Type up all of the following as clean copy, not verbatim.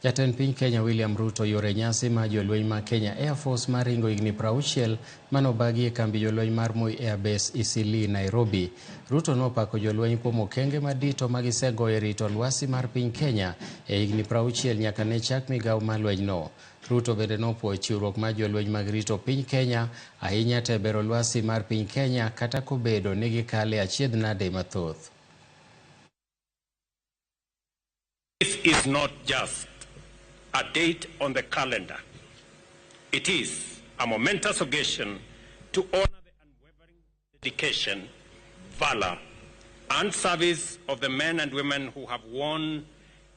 Jatend piny Kenya William Ruto yore nyasi mar jolweny ma Kenya Air Force maringo higni 60 manobagi e kambi jolweny mar Moi Air Base Eastleigh, Nairobi. Ruto nopako jolweny kuom okenge madito magisegoyo e rito lwasi mar piny Kenya e higni 60 nyaka ne chak migawo mar lwenyno. Ruto bende nopuoyo chiwruok mar jolweny mag rito piny Kenya ahinya to e bero lwasi mar piny Kenya kata kobedo ni gikale achiedh-nade mathoth. This is not just a date on the calendar. It is a momentous occasion to honor the unwavering dedication, valor, and service of the men and women who have worn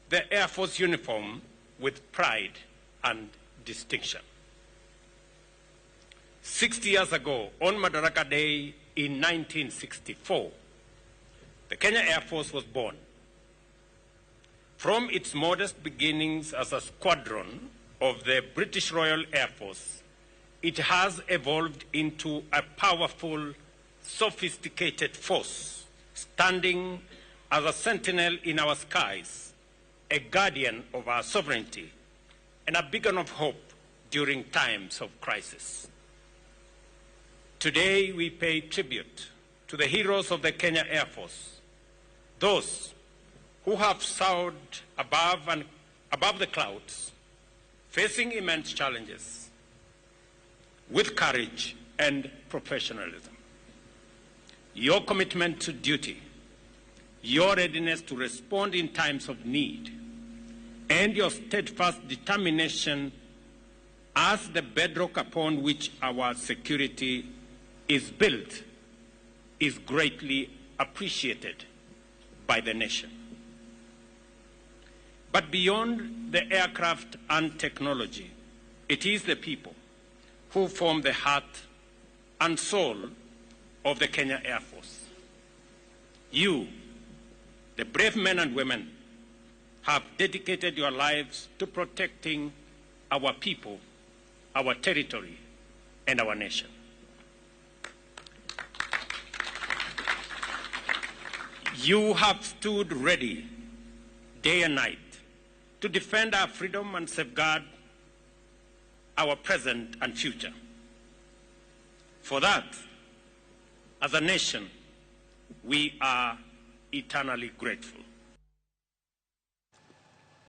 the Air Force uniform with pride and distinction. 60 years ago, on Madaraka Day in 1964, the Kenya Air Force was born. From its modest beginnings as a squadron of the British Royal Air Force, it has evolved into a powerful, sophisticated force, standing as a sentinel in our skies, a guardian of our sovereignty, and a beacon of hope during times of crisis. Today, we pay tribute to the heroes of the Kenya Air Force, those who have soared above the clouds, facing immense challenges with courage and professionalism. Your commitment to duty, your readiness to respond in times of need, and your steadfast determination as the bedrock upon which our security is built is greatly appreciated by the nation. But beyond the aircraft and technology, it is the people who form the heart and soul of the Kenya Air Force. You, the brave men and women, have dedicated your lives to protecting our people, our territory, and our nation. You have stood ready day and night to defend our freedom and safeguard our present and future. For that, as a nation, we are eternally grateful.